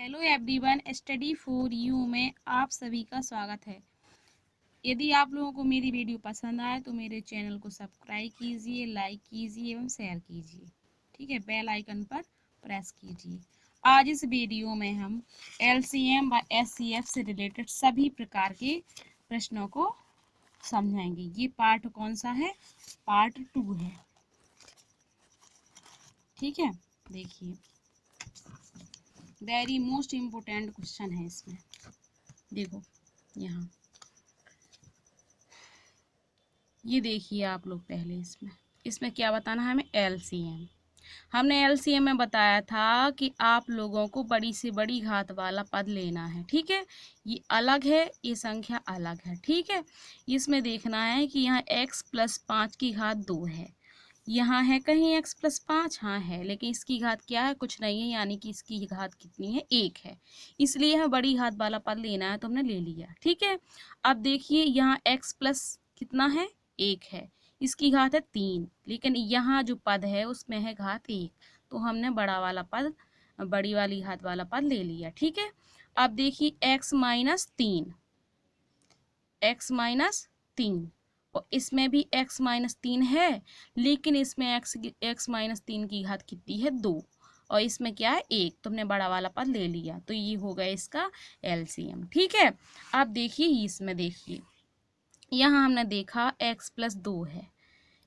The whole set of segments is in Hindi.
Hello everyone, study for you में आप सभी का स्वागत है। यदि आप लोगों को मेरी वीडियो पसंद आए तो मेरे चैनल को सब्सक्राइब कीजिए, लाइक कीजिए एवं शेयर कीजिए। ठीक है, बेल आइकन पर प्रेस कीजिए। आज इस वीडियो में हम एलसीएम व एचसीएफ से रिलेटेड सभी प्रकार के प्रश्नों को समझाएंगे। ये पार्ट कौन सा है? पार्ट 2 है। ठीक है, देखिए वेरी मोस्ट इम्पोर्टेंट क्वेश्चन है इसमें। देखो यहाँ ये देखिए आप लोग, पहले इसमें क्या बताना है हमें? एलसीएम। हमने एलसीएम में बताया था कि आप लोगों को बड़ी से बड़ी घात वाला पद लेना है। ठीक है, ये अलग है, ये संख्या अलग है। ठीक है, इसमें देखना है कि यहाँ x + 5 की घात 2 है। यहाँ है कहीं x + 5? हाँ है, लेकिन इसकी घात क्या है? कुछ नहीं है, यानी कि इसकी घात कितनी है? 1 है। इसलिए हमें बड़ी घात वाला पद लेना है, तो हमने ले लिया। ठीक है, अब देखिए यहाँ x+ कितना है? 1 है। इसकी घात है 3, लेकिन यहाँ जो पद है उसमें है घात 1, तो हमने बड़ा वाला पद, बड़ी वाली घात वाला पद ले लिया। ठीक है, अब देखिए x - 3, और इसमें भी x - 3 है, लेकिन इसमें x - 3 की घात कितनी है? 2, और इसमें क्या है? 1, तो हमने बड़ा वाला पद ले लिया, तो ये हो गया इसका एलसीएम। ठीक है, अब देखिए इसमें देखिए यहाँ हमने देखा x + 2 है,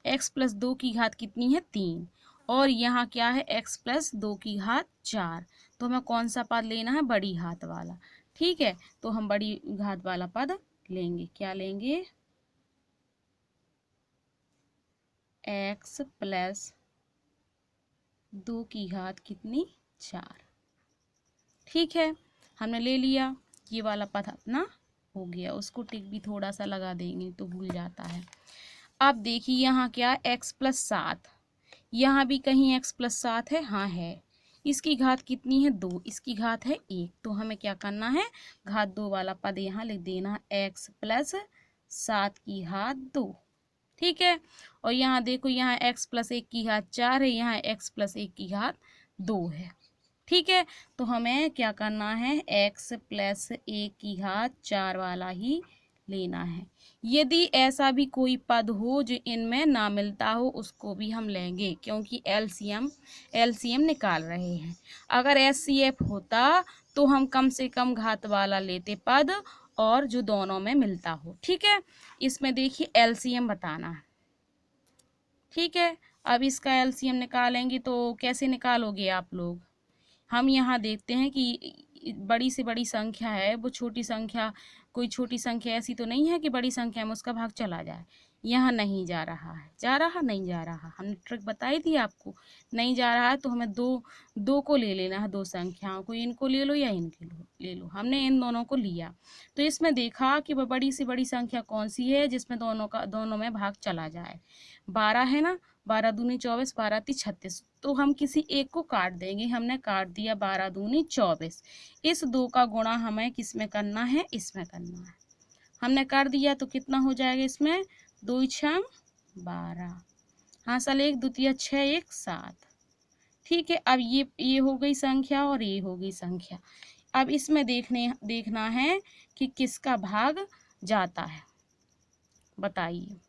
x + 2 की घात कितनी है? 3, और यहाँ क्या है? x + 2 की घात 4, तो हमें कौन सा पद लेना है? बड़ी घात वाला। ठीक है, तो हम बड़ी घात वाला पद लेंगे। क्या लेंगे? x + 2 की घात कितनी? 4। ठीक है, हमने ले लिया, ये वाला पद अपना हो गया। उसको टिक भी थोड़ा सा लगा देंगे तो भूल जाता है। अब देखिए यहाँ क्या? x + 7, यहाँ भी कहीं x + 7 है? हाँ है। इसकी घात कितनी है? 2, इसकी घात है 1, तो हमें क्या करना है? घात 2 वाला पद यहाँ लिख देना, x + 7 की घात 2। ठीक है, और यहाँ देखो, यहाँ x + 1 की घात 4 है, यहाँ x + 1 की घात 2 है। ठीक है, तो हमें क्या करना है? x + 1 की घात 4 वाला ही लेना है। यदि ऐसा भी कोई पद हो जो इनमें ना मिलता हो, उसको भी हम लेंगे, क्योंकि एलसीएम निकाल रहे हैं। अगर एचसीएफ होता तो हम कम से कम घात वाला लेते पद, और जो दोनों में मिलता हो। ठीक है, इसमें देखिए एलसीएम बताना है। ठीक है, अब इसका एलसीएम निकालेंगे तो कैसे निकालोगे आप लोग? हम यहाँ देखते हैं कि बड़ी से बड़ी संख्या है, वो छोटी संख्या, कोई छोटी संख्या ऐसी तो नहीं है कि बड़ी संख्या में उसका भाग चला जाए। यहाँ नहीं जा रहा है, नहीं जा रहा, हमने ट्रिक बताई थी आपको। नहीं जा रहा है तो हमें दो को ले लेना है, दो संख्याओं को, इनको ले लो या इनके ले लो। हमने इन दोनों को लिया, तो इसमें देखा कि वह बड़ी से बड़ी संख्या कौन सी है जिसमें दोनों में भाग चला जाए। 12 है ना, 12 दूनी 24, 12 × 36, तो हम किसी एक को काट देंगे। हमने काट दिया 12 दूनी 24। इस 2 का गुणा हमें किस में करना है? इसमें करना है। हमने कर दिया तो कितना हो जाएगा इसमें? 2 × 6 = 12, हासिल 1, द्वितीय 6, 1 7। ठीक है, अब ये हो गई संख्या और ये हो गई संख्या। अब इसमें देखना है कि किसका भाग जाता है। बताइए,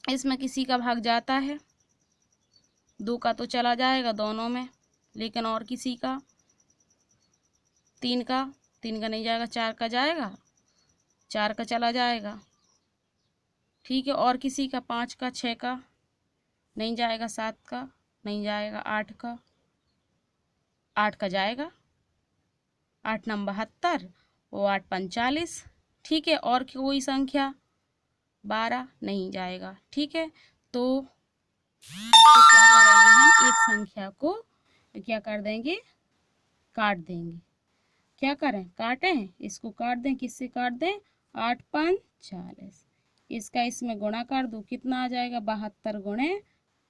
इसमें किसी का भाग जाता है? 2 का तो चला जाएगा दोनों में, लेकिन और किसी का? 3 का नहीं जाएगा, 4 का जाएगा, 4 का चला जाएगा। ठीक है, और किसी का? 5 का, 6 का नहीं जाएगा, 7 का नहीं जाएगा, 8 का जाएगा, 8 × 72 और 8 × 45। ठीक है, और कोई संख्या? 12 नहीं जाएगा। ठीक है, तो क्या करेंगे हम? एक संख्या को क्या कर देंगे? काट देंगे। क्या करें? काटें, इसको काट दें। किससे काट दें? 8 × 5 = 40। इसका इसमें गुणा कर दो, कितना आ जाएगा? 72 ×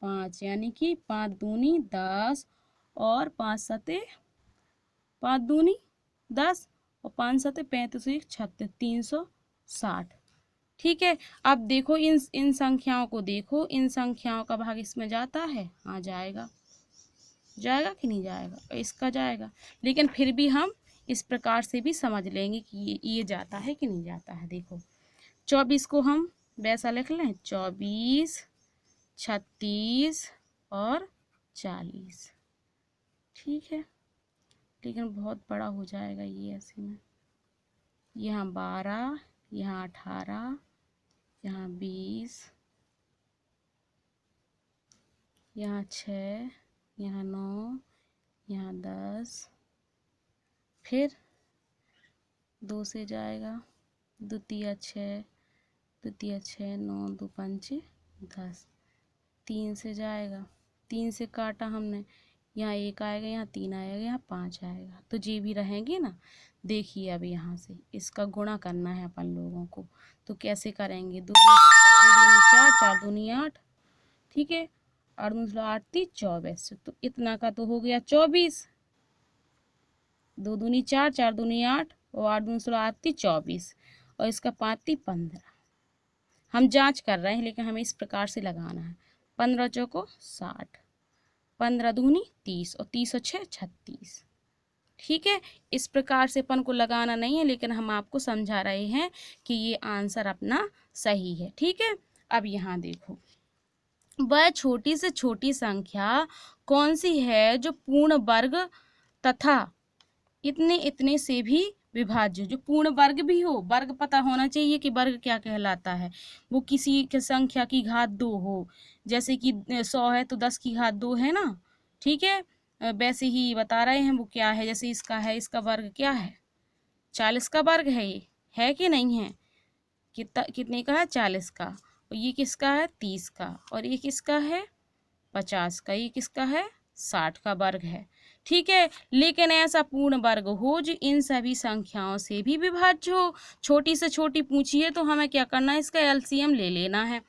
5, यानी कि 5 दूनी 10 और 5 सते 5 दूनी 10 और 5 सते 35, 36, 360। ठीक है, अब देखो इन संख्याओं को देखो, इन संख्याओं का भाग इसमें जाता है? हाँ जाएगा कि नहीं जाएगा? इसका जाएगा, लेकिन फिर भी हम इस प्रकार से भी समझ लेंगे कि ये जाता है कि नहीं जाता है। देखो 24 को हम वैसा लिख लें, 24, 36 और 40। ठीक है, लेकिन बहुत बड़ा हो जाएगा ये ऐसे में। यहाँ 12, यहाँ 18, यहाँ 20, यहाँ 6, यहाँ 9, यहाँ 10, फिर 2 से जाएगा, द्वितीय 6, द्वितीय 6, 9 2 5 10, 3 से जाएगा, 3 से काटा हमने, यहाँ 1 आएगा, यहाँ 3 आएगा, यहाँ 5 आएगा, तो जी भी रहेंगे ना। देखिए अब यहाँ से इसका गुणा करना है अपन लोगों को, तो कैसे करेंगे, 2 दूनी 4, 4 दूनी 8, ठीक है, 8 दूनी 8 3 24, तो इतना का तो हो गया 24, 2 दूनी 4, 4 दूनी 8 और 8 दूनी 8 3 24, और इसका 5 3 15। हम जांच कर रहे हैं लेकिन हमें इस प्रकार से लगाना है, 15 चौको 60, 15 दूनी 30 और 30 और 6 36। ठीक है, इस प्रकार से अपन को लगाना नहीं है, लेकिन हम आपको समझा रहे हैं कि ये आंसर अपना सही है। ठीक है, अब यहाँ देखो, वह छोटी से छोटी संख्या कौन सी है जो पूर्ण वर्ग तथा इतने इतने से भी विभाज्य, जो पूर्ण वर्ग भी हो, वर्ग पता होना चाहिए कि वर्ग क्या कहलाता है, वो किसी की संख्या की घात 2 हो, जैसे कि 100 है तो 10 की घात 2 है ना। ठीक है, वैसे ही बता रहे हैं वो क्या है, जैसे इसका है, इसका वर्ग क्या है, 40 का वर्ग है, ये है कि नहीं है, कितने का है, 40 का, और ये किसका है, 30 का, और ये किसका है, 50 का, ये किसका है, 60 का वर्ग है। ठीक है, लेकिन ऐसा पूर्ण वर्ग हो जो इन सभी संख्याओं से भी विभाज्य हो। छोटी से छोटी पूछी है तो हमें क्या करना है, इसका एलसीएम ले लेना है।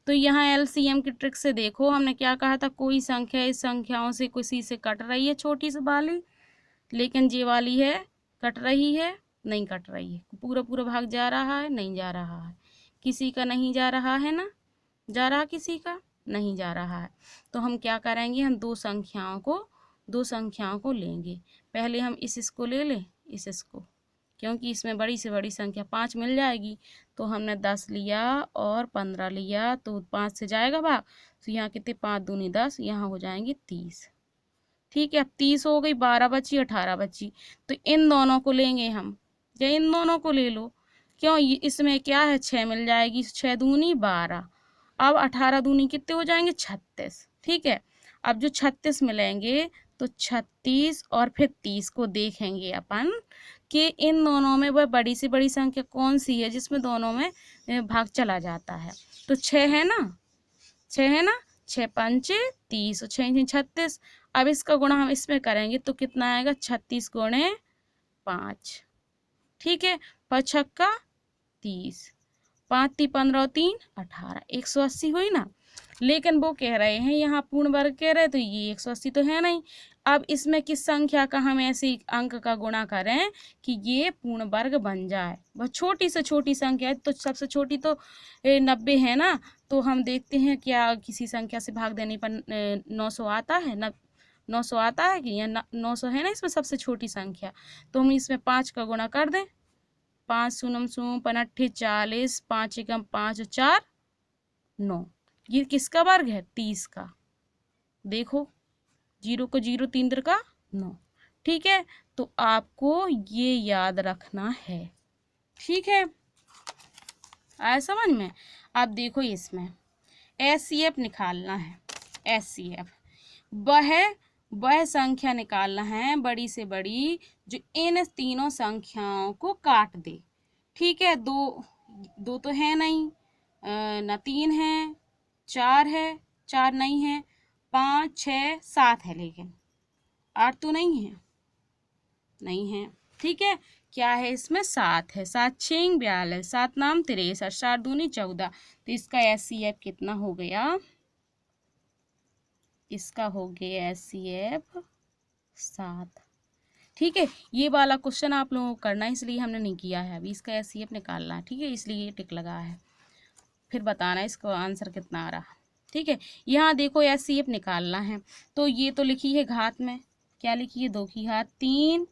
तो यहाँ एलसीएम की ट्रिक से देखो, हमने क्या कहा था, कोई संख्या इस संख्याओं से किसी से कट रही है, छोटी से वाली, लेकिन ये वाली है कट रही है, नहीं कट रही है, पूरा पूरा भाग जा रहा है, नहीं जा रहा है, किसी का नहीं जा रहा है ना, जा रहा किसी का नहीं जा रहा है, तो हम क्या करेंगे, हम दो संख्याओं को लेंगे। पहले हम इसको ले लें, इसको, क्योंकि इसमें बड़ी से बड़ी संख्या 5 मिल जाएगी, तो हमने 10 लिया और 15 लिया, तो 5 से जाएगा भाग, तो यहाँ कितने, 5 दूनी 10, यहाँ हो जाएंगे 30। ठीक है, अब 30 हो गई, 12 बची, 18 बची, तो इन दोनों को लेंगे हम, या इन दोनों को ले लो, क्यों, इसमें क्या है, 6 मिल जाएगी, 6 दूनी 12, अब 18 दूनी कितने हो जाएंगे, 36। ठीक है, अब जो 36 मिलेंगे तो 36 और फिर 30 को देखेंगे अपन कि इन दोनों में वह बड़ी से बड़ी संख्या कौन सी है जिसमें दोनों में भाग चला जाता है, तो 6 है ना, 6 है ना, 6 पंचे 30 और 6 36। अब इसका गुणा हम इसमें करेंगे तो कितना आएगा, 36 गुणे 5। ठीक है, 5 छक्का 30, 5 × 15 और 3 18, 180 हुई ना। लेकिन वो कह रहे हैं यहाँ पूर्ण वर्ग कह रहे हैं, तो ये 180 तो है नहीं। अब इसमें किस संख्या का हम ऐसे अंक का गुणा करें कि ये पूर्ण वर्ग बन जाए, वह छोटी से छोटी संख्या है, तो सबसे छोटी तो 90 है ना, तो हम देखते हैं क्या किसी संख्या से भाग देने पर 900 आता है, 900 आता है कि, या 900 है ना इसमें सबसे छोटी संख्या, तो हम इसमें 5 का गुणा कर दें, 5 शून्य शून्य 5 40, 5 एकम 5 4 9, ये किसका वर्ग है, 30 का। देखो 0 को 0 3 का 9। ठीक है, तो आपको ये याद रखना है। ठीक है, आया समझ में। अब देखो इसमें एचसीएफ निकालना है, एचसीएफ वह संख्या निकालना है बड़ी से बड़ी जो इन तीनों संख्याओं को काट दे। ठीक है, दो तो है नहीं, न 3 है, 4 है, 4 नहीं है, 5 6 7 है, लेकिन 8 तो नहीं है, नहीं है। ठीक है, क्या है इसमें, 7 है, 7 6 42, 7 नाम 63, 4 दूनी 14, तो इसका एचसीएफ कितना हो गया, इसका हो गया एचसीएफ 7। ठीक है, ये वाला क्वेश्चन आप लोगों को करना है, इसलिए हमने नहीं किया है, अभी इसका एचसीएफ निकालना है। ठीक है, इसलिए ये टिक लगा है, फिर बताना इसको आंसर कितना आ रहा। ठीक है, यहाँ देखो एचसीएफ निकालना है, तो ये तो लिखी है घात में, क्या लिखी है, 2 की घात 3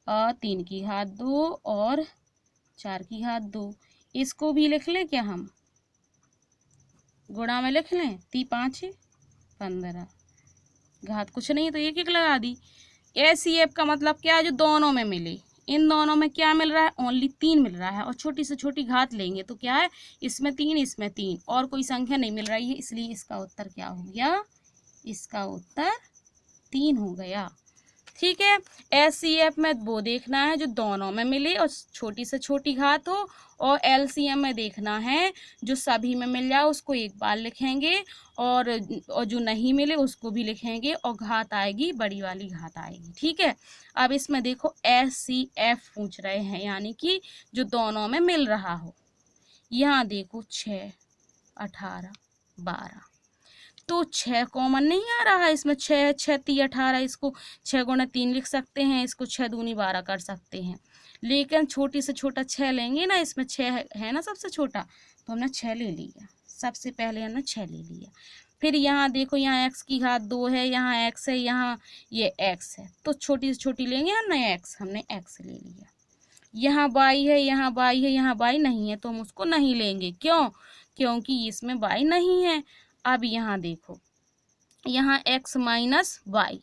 और 3 की घात 2 और 4 की घात 2। इसको भी लिख लें क्या हम, गुणा में लिख लें, 5 15, घात कुछ नहीं तो एक एक लगा दी। एसीएफ का मतलब क्या है, जो दोनों में मिले। इन दोनों में क्या मिल रहा है, ओनली 3 मिल रहा है, और छोटी से छोटी घात लेंगे तो क्या है, इसमें 3 इसमें 3 और कोई संख्या नहीं मिल रही है, इसलिए इसका उत्तर क्या हो गया, इसका उत्तर 3 हो गया। ठीक है, एचसीएफ में वो देखना है जो दोनों में मिले और छोटी से छोटी घात हो, और एलसीएम में देखना है जो सभी में मिल जाए उसको एक बार लिखेंगे, और जो नहीं मिले उसको भी लिखेंगे, और घात आएगी बड़ी वाली घात आएगी। ठीक है, अब इसमें देखो एचसीएफ पूछ रहे हैं, यानी कि जो दोनों में मिल रहा हो। यहाँ देखो 6 18 12, तो 6 कॉमन नहीं आ रहा है इसमें, 6 6 3 18, इसको 6 गुणा 3 लिख सकते हैं, इसको 6 दूनी 12 कर सकते हैं, लेकिन छोटी से छोटा 6 लेंगे ना, इसमें 6 है ना सबसे छोटा, तो हमने 6 ले लिया, सबसे पहले हमने 6 ले लिया। फिर यहाँ देखो, यहाँ x की घात 2 है, यहाँ x है, यहाँ ये x है, तो छोटी से छोटी लेंगे हमने x, हमने x ले लिया। यहाँ y है, यहाँ y है, यहाँ y नहीं है, तो हम उसको नहीं लेंगे, क्यों, क्योंकि इसमें y नहीं है। अब यहाँ देखो, यहाँ x minus Y,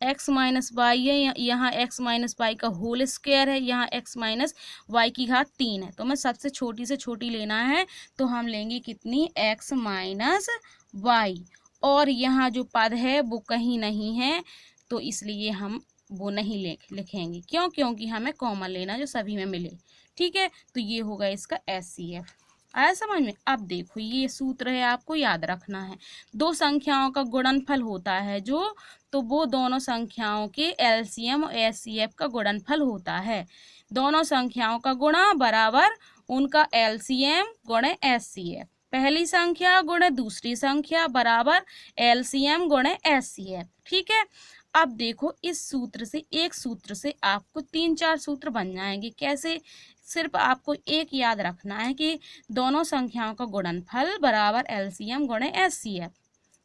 X minus Y है, यहाँ x माइनस वाई का होल स्क्वायर है, यहाँ x माइनस वाई की घात 3 है, तो हमें सबसे छोटी से छोटी लेना है, तो हम लेंगे कितनी, x माइनस वाई, और यहाँ जो पद है वो कहीं नहीं है, तो इसलिए हम वो नहीं लिखेंगे, क्यों, क्योंकि हमें कॉमन लेना जो सभी में मिले। ठीक है, तो ये होगा इसका एचसीएफ। आया समझ में। अब देखो, ये सूत्र है, आपको याद रखना है, दो संख्याओं का गुणनफल होता है जो, तो वो दोनों संख्याओं के एलसीएम और एचसीएफ का गुणनफल होता है। दोनों संख्याओं का गुणा बराबर उनका एलसीएम गुणे एचसीएफ, पहली संख्या गुणे दूसरी संख्या बराबर एलसीएम गुणे एचसीएफ। ठीक है, अब देखो, इस सूत्र से, एक सूत्र से आपको 3-4 सूत्र बन जाएंगे। कैसे, सिर्फ आपको एक याद रखना है कि दोनों संख्याओं का गुणनफल बराबर एलसीएम गुणे एचसीएफ,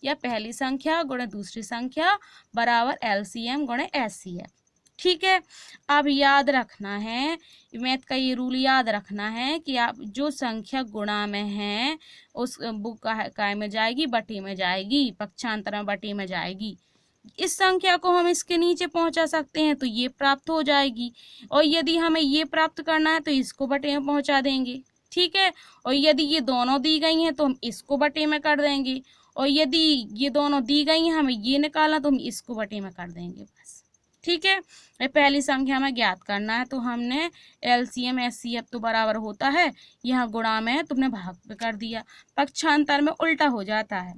या पहली संख्या गुणे दूसरी संख्या बराबर एलसीएम गुणे एचसीएफ। ठीक है, अब याद रखना है, मैथ का ये रूल याद रखना है कि आप जो संख्या गुणा में है उस वो काय में जाएगी, बटे में जाएगी, पक्षांतर में बटे में जाएगी। इस संख्या को हम इसके नीचे पहुंचा सकते हैं तो ये प्राप्त हो जाएगी, और यदि हमें ये प्राप्त करना है तो इसको बटे में पहुंचा देंगे। ठीक है, और यदि ये दोनों दी गई हैं तो हम इसको बटे में कर देंगे, और यदि ये दोनों दी गई हैं हमें ये निकालना तो हम इसको बटे में कर देंगे, बस। ठीक है, पहली संख्या में ज्ञात करना है, तो हमने एलसीएम एचसीएफ तो बराबर होता है, यहाँ गुणा में तुमने भाग पे कर दिया। पक्षांतर में उल्टा हो जाता है,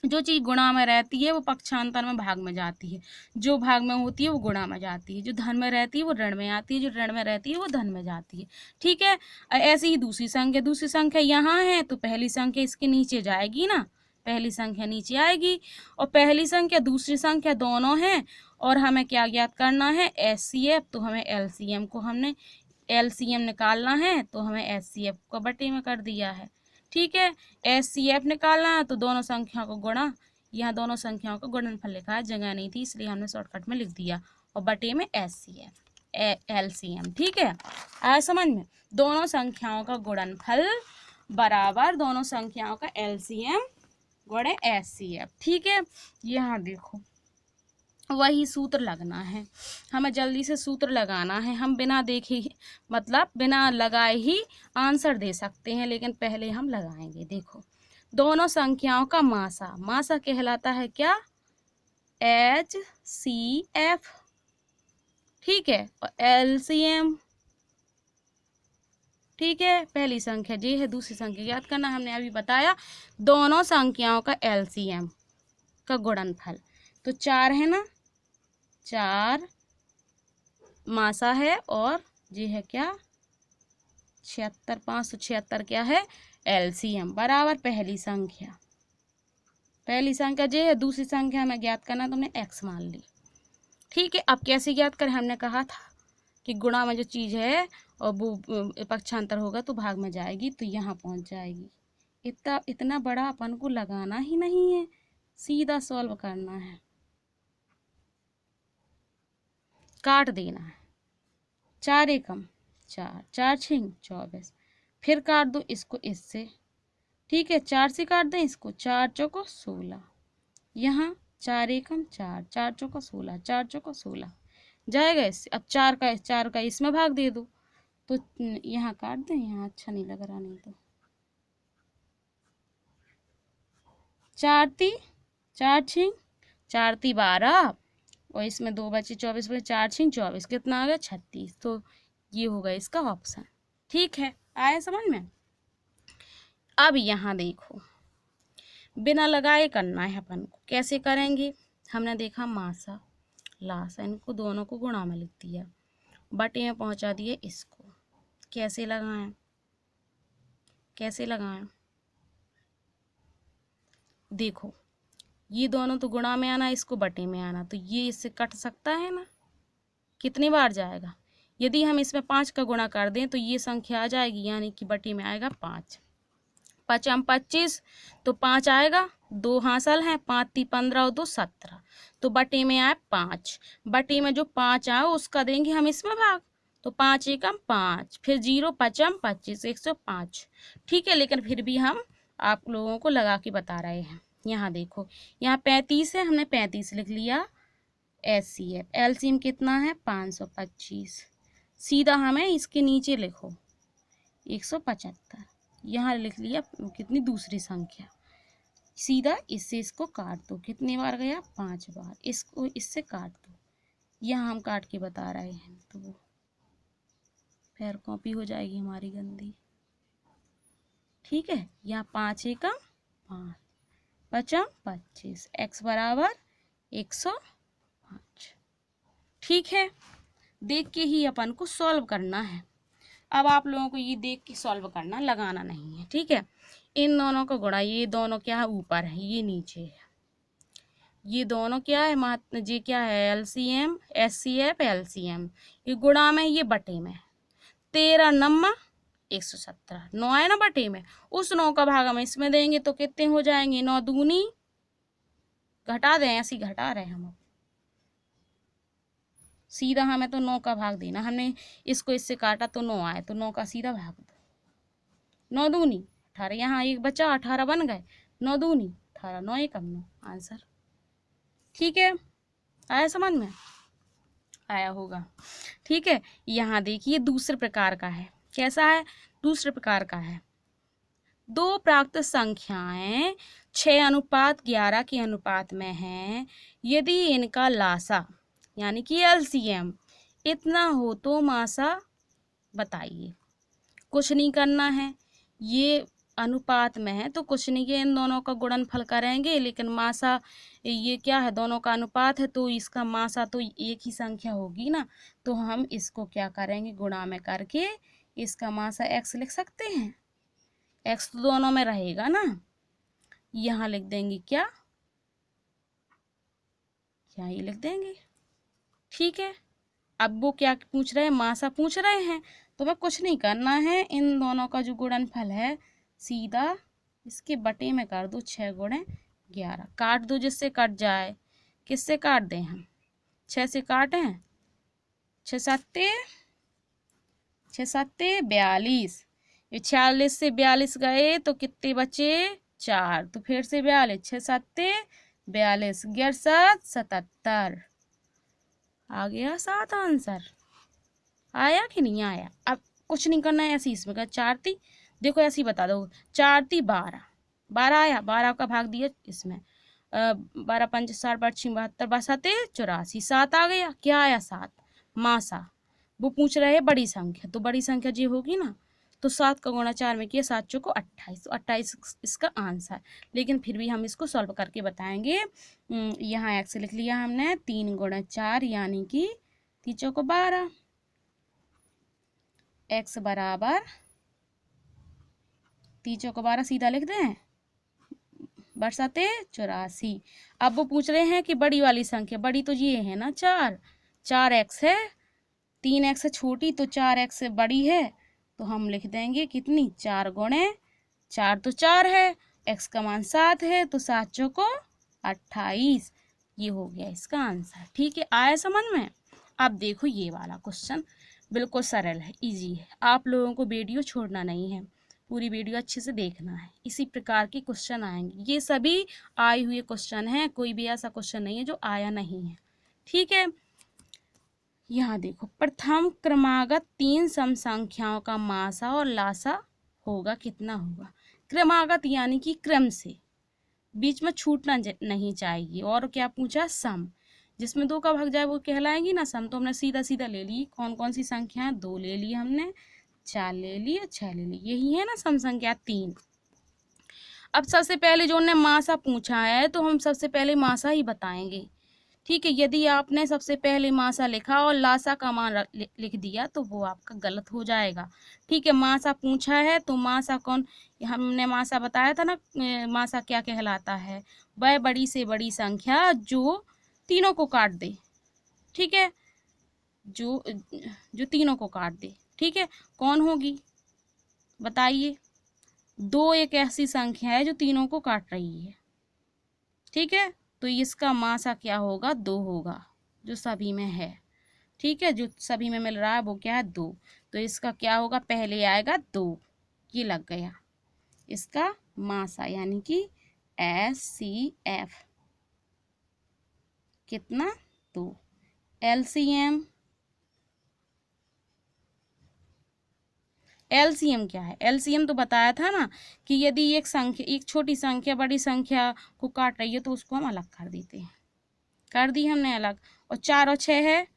जो चीज़ गुणा में रहती है वो पक्षांतर में भाग में जाती है, जो भाग में होती है वो गुणा में जाती है, जो धन में रहती है वो ऋण में आती है, जो ऋण में रहती है वो धन में जाती है। ठीक है, ऐसे ही दूसरी संख्या यहाँ है, तो पहली संख्या इसके नीचे जाएगी ना, पहली संख्या नीचे आएगी, और पहली संख्या दूसरी संख्या दोनों हैं, और हमें क्या ज्ञात करना है, एचसीएफ, तो हमें एलसीएम को हमने एलसीएम निकालना है, तो हमें एचसीएफ को बटे में कर दिया है। ठीक है, एचसीएफ निकालना है तो दोनों संख्याओं को गुणा, यहाँ दोनों संख्याओं का गुणनफल लिखा है, जगह नहीं थी इसलिए हमने शॉर्टकट में लिख दिया, और बटे में एचसीएफ एलसीएम। ठीक है, आया समझ में। दोनों संख्याओं का गुणनफल बराबर दोनों संख्याओं का एलसीएम गुणे एचसीएफ। ठीक है, यहाँ देखो, वही सूत्र लगना है, हमें जल्दी से सूत्र लगाना है, हम बिना देखे मतलब बिना लगाए ही आंसर दे सकते हैं, लेकिन पहले हम लगाएंगे। देखो, दोनों संख्याओं का मासा, मासा कहलाता है क्या, एचसीएफ। ठीक है, और एलसीएम। ठीक है, पहली संख्या जी है, दूसरी संख्या याद करना, हमने अभी बताया दोनों संख्याओं का एलसीएम का गुणनफल, तो 4 है ना, 4 मासा है, और ये है क्या, 76, 576 क्या है एलसीएम, बराबर पहली संख्या जे है, दूसरी संख्या हमें ज्ञात करना, तुमने एक्स मान ली। ठीक है, अब कैसे ज्ञात करें, हमने कहा था कि गुणा में जो चीज़ है और वो पक्षांतर होगा तो भाग में जाएगी, तो यहाँ पहुँच जाएगी। इतना बड़ा अपन को लगाना ही नहीं है, सीधा सॉल्व करना है। काट देना है। 4 एकम 4, 4 छिंग 24, फिर काट दो इसको इससे, ठीक है। 4 से काट दें इसको, 4 चौको 16, यहाँ 4 एकम 4, 4 चौको 16, 4 चौको 16 जाएगा इससे। अब 4 का इसमें भाग दे दो, तो यहाँ काट दें, यहाँ अच्छा नहीं लग रहा, नहीं तो 4 ती 4 छिंग 4 ती 12, और इसमें 2 बचे 24 बचे, 4 छिंग 24, कितना आ गया 36। तो ये होगा इसका ऑप्शन। ठीक है, आया समझ में। अब यहाँ देखो, बिना लगाए करना है अपन को। कैसे करेंगे, हमने देखा मासा लासा, इनको दोनों को गुणा में लिख दिया, बटे में पहुंचा दिए इसको। कैसे लगाएं, कैसे लगाएं, देखो ये दोनों तो गुणा में आना, इसको बटे में आना, तो ये इससे कट सकता है ना। कितनी बार जाएगा, यदि हम इसमें 5 का गुणा कर दें तो ये संख्या आ जाएगी, यानी कि बटे में आएगा 5। 5 25, तो 5 आएगा, 2 हासिल हैं, 5 ती 15 और 2 17, तो बटे में आए 5। बटे में जो 5 आए उसका देंगे हम इसमें भाग, तो 5 एकम 5, फिर 0 5 25, 105। ठीक है, लेकिन फिर भी हम आप लोगों को लगा के बता रहे हैं। यहाँ देखो, यहाँ 35 है, हमने 35 लिख लिया। SCF एलसीएम कितना है 525, सीधा हमें इसके नीचे लिखो 175, यहाँ लिख लिया कितनी दूसरी संख्या, सीधा इससे इसको काट दो, कितनी बार गया 5 बार, इसको इससे काट दो, यहाँ हम काट के बता रहे हैं, तो वो फिर कॉपी हो जाएगी हमारी गंदी। ठीक है, यहाँ 5 एकम 5, 5 25, x बराबर 105। ठीक है, देख के ही अपन को सॉल्व करना है। अब आप लोगों को ये देख के सॉल्व करना, लगाना नहीं है। ठीक है, इन दोनों को गुणा, ये दोनों क्या है ऊपर है, ये नीचे है, ये दोनों क्या है ये क्या है एलसीएम एचसीएफ एलसीएम, ये गुणा में ये बटे में, 13 नम्मा 117, 9 है ना बटे में, उस 9 का भाग हम इसमें देंगे तो कितने हो जाएंगे, 9 दूनी, घटा दें, ऐसे घटा रहे हम, सीधा हमें तो 9 का भाग देना, हमने इसको इससे काटा तो 9 आए, तो 9 का सीधा भाग दो, 9 दूनी 18, यहाँ एक बचा 18 बन गए, 9 दूनी 18, 9 एकम 9 आंसर। ठीक है, आया समझ में, आया होगा। ठीक है, यहाँ देखिए दूसरे प्रकार का है, कैसा है, दूसरे प्रकार का है। 2 प्राप्त संख्याएं 6:11 के अनुपात में हैं, यदि इनका लासा यानी कि एलसीएम इतना हो तो मासा बताइए। कुछ नहीं करना है, ये अनुपात में है तो कुछ नहीं है, इन दोनों का गुणनफल करेंगे, लेकिन मासा ये क्या है, दोनों का अनुपात है तो इसका मासा तो एक ही संख्या होगी ना, तो हम इसको क्या करेंगे, गुणा में करके इसका मासा x लिख सकते हैं, x तो दोनों में रहेगा ना, यहाँ लिख देंगे क्या, यहाँ ये लिख देंगे। ठीक है, अब वो क्या पूछ रहे हैं, मासा पूछ रहे हैं, तो मैं कुछ नहीं करना है, इन दोनों का जो गुणनफल है सीधा इसके बटे में कर दो, 6 गुणे 11, काट दो जिससे कट जाए, किससे काट दें हम, 6 से काटें, 6 सत्ते 42, ये 46 से 42 गए तो कितने बचे 4, तो फिर से 42, 6 सत्ते 42, 11 7 77, आ गया 7 आंसर। आया कि नहीं आया, अब कुछ नहीं करना है, ऐसी इसमें का 4 ती, देखो ऐसे ही बता दो, 4 ती 12, 12 आया, 12 का भाग दिया इसमें, 12 5 60 72 72 84, 7 आ गया, क्या आया 7 मासा। वो पूछ रहे हैं बड़ी संख्या, तो बड़ी संख्या जी होगी ना, तो 7 का गुणा 4 में किया, 7 चौको 28, तो 28 इसका आंसर। लेकिन फिर भी हम इसको सॉल्व करके बताएंगे। यहाँ x लिख लिया हमने, 3 गुणा 4 यानी कि 3 चौको 12, x बराबर 3 चौको 12 सीधा लिख दें, बरसाते 84। अब वो पूछ रहे हैं कि बड़ी वाली संख्या, बड़ी तो ये है ना 4x है, 3x है छोटी, तो 4x से बड़ी है, तो हम लिख देंगे कितनी, 4 गुणे 4 तो 4 है, x का मान 7 है, तो 7 चौको 28, ये हो गया इसका आंसर। ठीक है, आया समझ में, अब देखो ये वाला क्वेश्चन बिल्कुल सरल है, इजी है। आप लोगों को वीडियो छोड़ना नहीं है, पूरी वीडियो अच्छे से देखना है। इसी प्रकार के क्वेश्चन आएंगे, ये सभी आए हुए क्वेश्चन हैं, कोई भी ऐसा क्वेश्चन नहीं है जो आया नहीं है। ठीक है, यहाँ देखो, प्रथम क्रमागत 3 सम संख्याओं का मासा और लासा होगा, कितना होगा? क्रमागत यानी कि क्रम से, बीच में छूटना नहीं चाहिए। और क्या पूछा? सम, जिसमें 2 का भाग जाए वो कहलाएंगी ना सम। तो हमने सीधा सीधा ले ली। कौन कौन सी संख्या है? 2 ले ली हमने, 4 ले ली और 6 ले ली, यही है ना सम संख्या 3। अब सबसे पहले जो उन्होंने मासा पूछा है तो हम सबसे पहले मासा ही बताएंगे। ठीक है, यदि आपने सबसे पहले मासा लिखा और लासा का मान लिख दिया तो वो आपका गलत हो जाएगा। ठीक है, मासा पूछा है तो मासा कौन, हमने मासा बताया था ना, मासा क्या कहलाता है? वह बड़ी से बड़ी संख्या जो तीनों को काट दे। ठीक है, जो जो तीनों को काट दे। ठीक है, कौन होगी बताइए? 2 एक ऐसी संख्या है जो तीनों को काट रही है। ठीक है, तो इसका मासा क्या होगा? 2 होगा, जो सभी में है। ठीक है, जो सभी में मिल रहा है वो क्या है? 2। तो इसका क्या होगा? पहले आएगा 2, ये लग गया इसका मासा, यानी कि SCF कितना? 2। LCM, LCM क्या है? LCM तो बताया था ना कि यदि एक संख्या, एक छोटी संख्या बड़ी संख्या को काट रही है तो उसको हम अलग कर देते हैं। कर दी हमने अलग। और 4 और 6 है,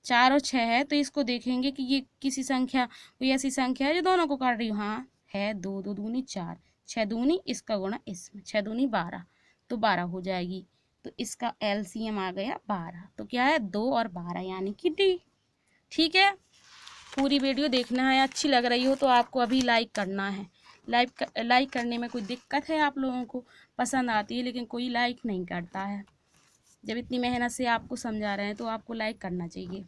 4 और 6 है तो इसको देखेंगे कि ये किसी संख्या, कोई ऐसी संख्या है जो दोनों को काट रही हो? हाँ है, 2 2 दूनी 4, 6 दूनी इसका गुणा इसमें, 6 दूनी 12, तो 12 हो जाएगी। तो इसका LCM आ गया 12। तो क्या है? 2 और 12 यानी कि D। ठीक है, पूरी वीडियो देखना है। अच्छी लग रही हो तो आपको अभी लाइक करना है। लाइक करने में कोई दिक्कत है? आप लोगों को पसंद आती है लेकिन कोई लाइक नहीं करता है। जब इतनी मेहनत से आपको समझा रहे हैं तो आपको लाइक करना चाहिए।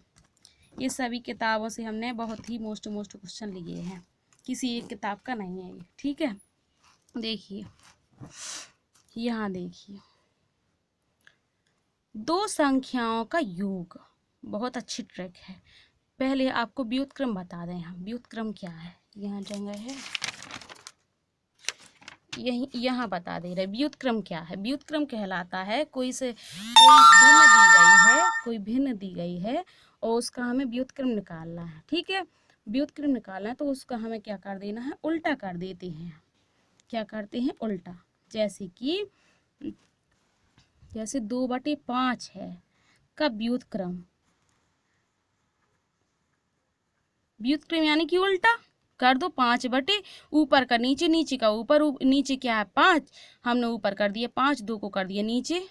ये सभी किताबों से हमने बहुत ही मोस्ट क्वेश्चन लिए हैं, किसी एक किताब का नहीं है ये। ठीक है, देखिए यहाँ देखिए, 2 संख्याओं का योग, बहुत अच्छी ट्रिक है। पहले आपको व्युत्क्रम बता दें हम। व्युत्क्रम क्या है? यहाँ जगह है, यही यहाँ बता दे रहे। व्युत्क्रम क्या है? व्युत्क्रम कहलाता है कोई भिन्न दी गई है और उसका हमें व्युत्क्रम निकालना है। ठीक है, व्युत्क्रम निकालना है तो उसका हमें क्या कर देना है? उल्टा कर देते हैं। क्या करते हैं? उल्टा। जैसे कि जैसे 2/5 है का व्युत्क्रम, व्युत्क्रम यानी कि उल्टा कर दो। 5 बटे ऊपर का नीचे, नीचे का ऊपर, नीचे क्या है? 5, हमने ऊपर कर दिया 5, 2 को कर दिया नीचे।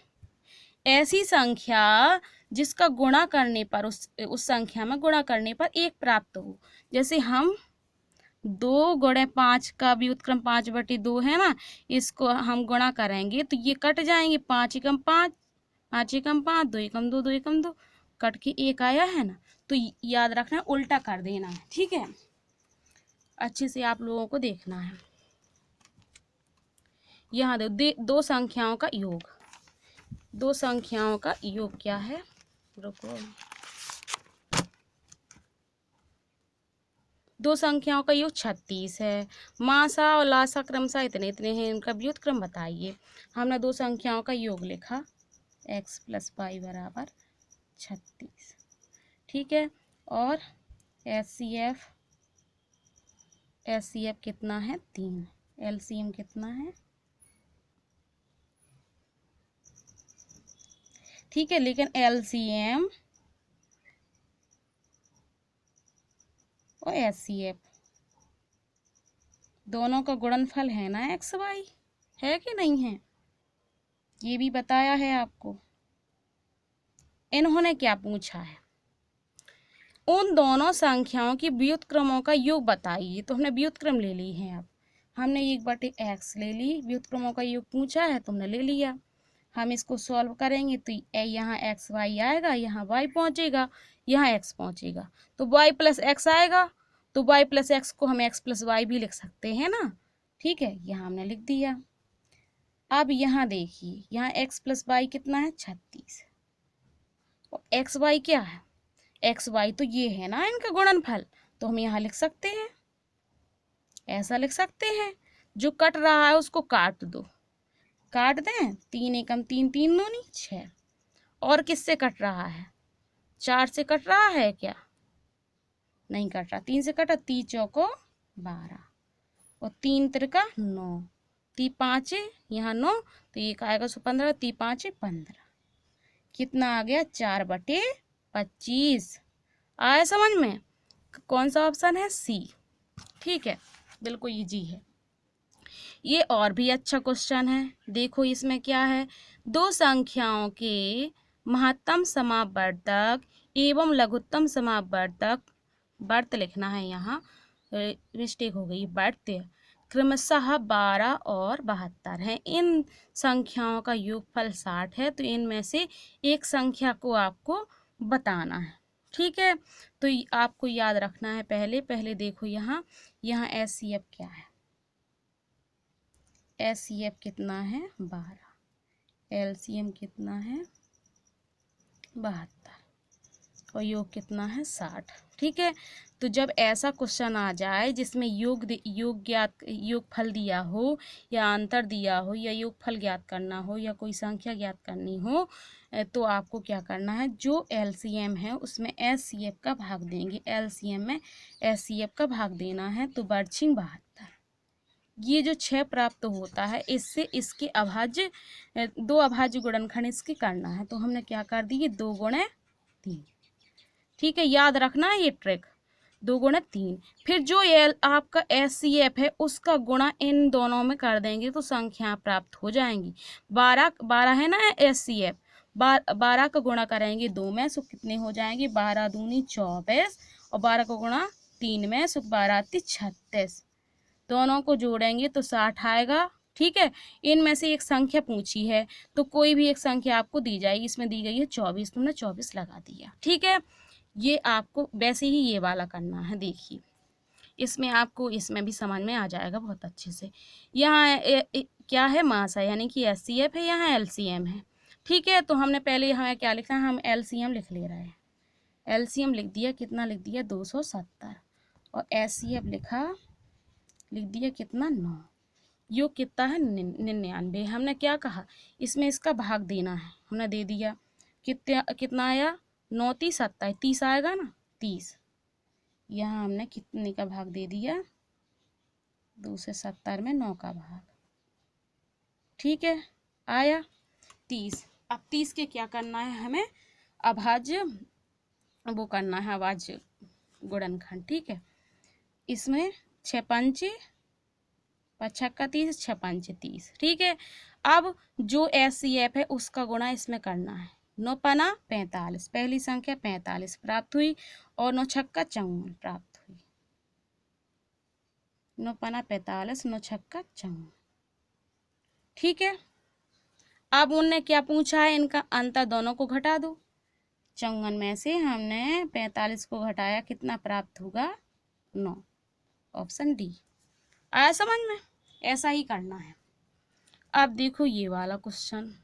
ऐसी संख्या जिसका गुणा करने पर उस संख्या में गुणा करने पर 1 प्राप्त हो। जैसे हम 2 गुणे 5 का व्युत्क्रम 5/2 है ना, इसको हम गुणा करेंगे तो ये कट जाएंगे। 5 एकम 5, 5 एकम 5, 2 एकम 2, 2 एकम 2, कट के 1 आया है ना। तो याद रखना, उल्टा कर देना है। ठीक है, अच्छे से आप लोगों को देखना है। यहाँ देखो, 2 संख्याओं का योग, 2 संख्याओं का योग क्या है? रुको, 2 संख्याओं का योग 36 है। मासा और लासा क्रमशः इतने इतने हैं, इनका व्युत्क्रम बताइए। हमने 2 संख्याओं का योग लिखा, x + y = 36। ठीक है, और SCF कितना है? 3। LCM कितना है? ठीक है, लेकिन LCM और SCF दोनों का गुणनफल है ना XY, है कि नहीं है? ये भी बताया है आपको। इन्होंने क्या पूछा है? उन दोनों संख्याओं की व्युत्क्रमों का योग बताइए। तो हमने व्युत्क्रम ले ली है। अब हमने 1/x ले ली, व्युत्क्रमों का योग पूछा है तो हमने ले लिया। हम इसको सॉल्व करेंगे तो यहाँ XY आएगा, यहाँ y पहुँचेगा, यहाँ x पहुँचेगा, तो y + x आएगा। तो y + x को हम x + y भी लिख सकते हैं ना। ठीक है, यहाँ हमने लिख दिया। अब यहाँ देखिए, यहाँ x + y कितना है? 36। और xy क्या है? एक्स वाई तो ये है ना इनका गुणनफल, तो हम यहाँ लिख सकते हैं, ऐसा लिख सकते हैं। जो कट रहा है उसको काट दो, काट दें, 3 एकम 3, 3 दूनी 6। और किससे कट रहा है, 4 से कट रहा है क्या, नहीं कट रहा, 3 से कटा, 3 चौको 12 और 3 तिरका 9, 3 पाँचे यहाँ 9, तो एक आएगा 15, 3 पाँचे 15, कितना आ गया 4/25। आया समझ में, कौन सा ऑप्शन है, सी। ठीक है, बिल्कुल इजी है। ये और भी अच्छा क्वेश्चन है, देखो इसमें क्या है, दो संख्याओं के महत्तम समापवर्तक एवं लघुत्तम समापवर्तक, वर्त लिखना है यहाँ, मिस्टेक हो गई, वर्त, क्रमशः 12 और 72 है। इन संख्याओं का योगफल 60 है, तो इनमें से एक संख्या को आपको बताना है। ठीक है, तो आपको याद रखना है, पहले देखो यहाँ एचसीएफ क्या है, एचसीएफ कितना है 12, एलसीएम कितना है 72 और योग कितना है 60। ठीक है, तो जब ऐसा क्वेश्चन आ जाए जिसमें योगफल दिया हो या अंतर दिया हो या योगफल ज्ञात करना हो या कोई संख्या ज्ञात करनी हो, तो आपको क्या करना है, जो एलसीएम है उसमें एचसीएफ का भाग देंगे, एलसीएम में एचसीएफ का भाग देना है, तो बर्छिंग 72। ये जो 6 प्राप्त होता है, इससे इसके अभाज्य, 2 अभाज्य गुणनखंड इसके करना है, तो हमने क्या कर दिए 2 गुणे 3। ठीक है, याद रखना है ये ट्रिक, 2 गुणे 3। फिर जो आपका एचसीएफ है उसका गुणा इन दोनों में कर देंगे तो संख्या प्राप्त हो जाएंगी। 12 है ना एचसीएफ, 12 का गुणा करेंगे 2 में, सो कितने हो जाएंगे, 12 दूनी 24 और 12 का गुणा 3 में, सो 12 36, दोनों को जोड़ेंगे तो 60 आएगा। ठीक है, इनमें से एक संख्या पूछी है, तो कोई भी एक संख्या आपको दी जाएगी, इसमें दी गई है 24, तुमने 24 लगा दिया। ठीक है, ये आपको वैसे ही ये वाला करना है, देखिए इसमें आपको इसमें भी समझ में आ जाएगा बहुत अच्छे से। यहाँ क्या है, मास है, यानी कि एचसीएफ है, यहाँ एलसीएम है। ठीक है, तो हमने पहले यहाँ क्या लिखा है, हम एलसीएम लिख ले रहे हैं, एलसीएम लिख दिया, कितना लिख दिया 270, और एचसीएफ लिख दिया कितना 9, योग कितना है 99। हमने क्या कहा, इसमें इसका भाग देना है, हमने दे दिया, कितना आया 9 30 27, 30 आएगा ना 30, यहाँ हमने कितने का भाग दे दिया 270 में 9 का भाग। ठीक है, आया 30। अब 30 के क्या करना है, हमें अभाज्य वो करना है, अभाज्य गुणनखंड। ठीक है, इसमें 6 पंचे 30, 6 पंचे 30। ठीक है, अब जो एचसीएफ है उसका गुणा इसमें करना है, 9 पना 45, पहली संख्या 45 प्राप्त हुई और 9 छक्का 54 प्राप्त हुई, 9 पना 45, 9 छक्का 54। ठीक है, अब उनने क्या पूछा है, इनका अंतर दोनों को घटा दो, 54 में से हमने 45 को घटाया, कितना प्राप्त होगा 9, ऑप्शन डी। आया समझ में, ऐसा ही करना है। अब देखो ये वाला क्वेश्चन,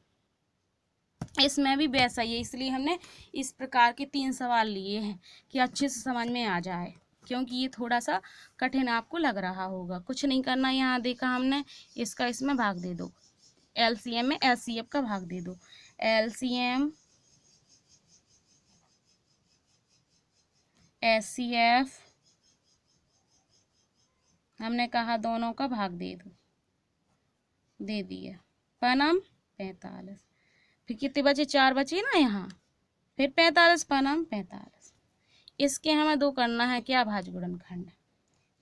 इसमें भी वैसा ही है, इसलिए हमने इस प्रकार के 3 सवाल लिए हैं कि अच्छे से समझ में आ जाए, क्योंकि ये थोड़ा सा कठिन आपको लग रहा होगा। कुछ नहीं करना, यहाँ देखा हमने, इसका इसमें भाग दे दो, एलसीएम में एचसीएफ का भाग दे दो, एलसीएम एचसीएफ हमने कहा दोनों का भाग दे दो, दे दिया, पनम 45, फिर कितने बचे 4 बचे ना यहाँ, फिर 45 पनम 45, इसके हमें 2 करना है, क्या भाज्य गुणनखंड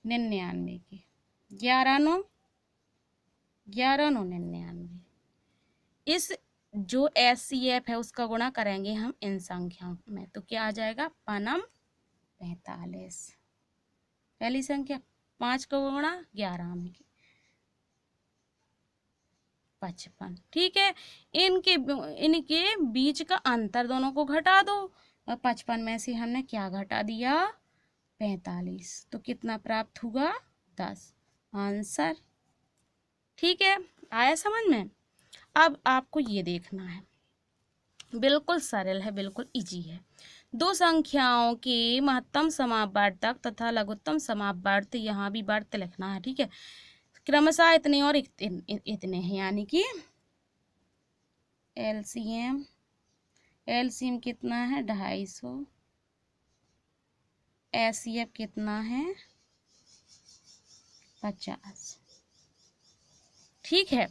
99 के, 11 9 99। इस जो एचसीएफ है उसका गुणा करेंगे हम इन संख्याओं में, तो क्या आ जाएगा पनम 45, पहली संख्या 5 का गुणा 11 में 55। ठीक है, इनके बीच का अंतर दोनों को घटा दो, और 55 में से हमने क्या घटा दिया 45, तो कितना प्राप्त हुआ 10, आंसर। ठीक है, आया समझ में। अब आपको ये देखना है, बिल्कुल सरल है, बिल्कुल इजी है। दो संख्याओं के महत्तम समापवर्तक तथा लघुत्तम समापवर्त, यहाँ भी वर्त लिखना है, ठीक है, क्रमशः इतने और इतने हैं, यानी कि एलसीएम कितना है 250, एचसीएफ कितना है 50। ठीक है,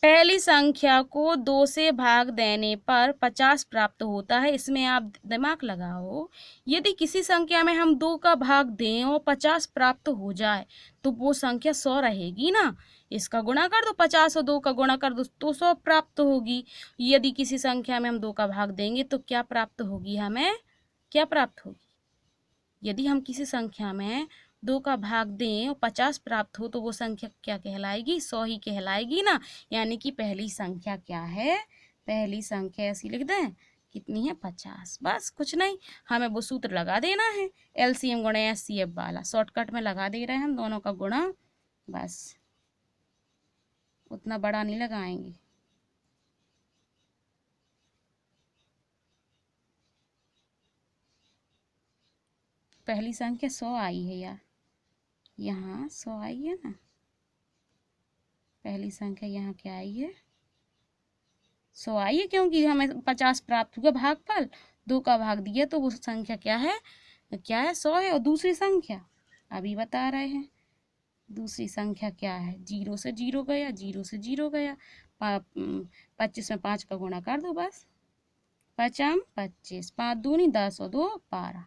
पहली संख्या को 2 से भाग देने पर 50 प्राप्त होता है। इसमें आप दिमाग लगाओ, यदि किसी संख्या में हम 2 का भाग दें और 50 प्राप्त हो जाए तो वो संख्या 100 रहेगी ना। इसका गुणा कर दो, 50 और 2 का गुणा कर दो तो 100 प्राप्त होगी। यदि किसी संख्या में हम 2 का भाग देंगे तो क्या प्राप्त होगी, हमें क्या प्राप्त होगी। यदि हम किसी संख्या में 2 का भाग दें और 50 प्राप्त हो तो वो संख्या क्या कहलाएगी, 100 ही कहलाएगी ना। यानी कि पहली संख्या क्या है, पहली संख्या ऐसी लिख दें, कितनी है 50। बस कुछ नहीं, हमें वो सूत्र लगा देना है, एलसीएम गुणा एचसीएफ वाला, शॉर्टकट में लगा दे रहे हैं हम दोनों का गुणा, बस उतना बड़ा नहीं लगाएंगे। पहली संख्या 100 आई है यार, यहाँ 100 आई है ना, पहली संख्या यहाँ क्या आई है 100 आई है, क्योंकि हमें 50 प्राप्त हुआ भागफल, 2 का भाग दिया तो वो संख्या क्या है 100 है। और दूसरी संख्या अभी बता रहे हैं, दूसरी संख्या क्या है, 0 से 0 गया, 0 से 0 गया, 25 में 5 का गुणा कर दो, बस 5 25, 5 दूनी 10 और 2 12,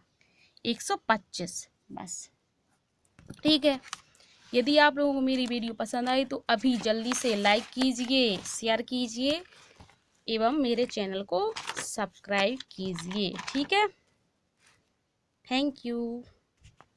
125। बस ठीक है। यदि आप लोगों को मेरी वीडियो पसंद आई तो अभी जल्दी से लाइक कीजिए, शेयर कीजिए एवं मेरे चैनल को सब्सक्राइब कीजिए। ठीक है, थैंक यू।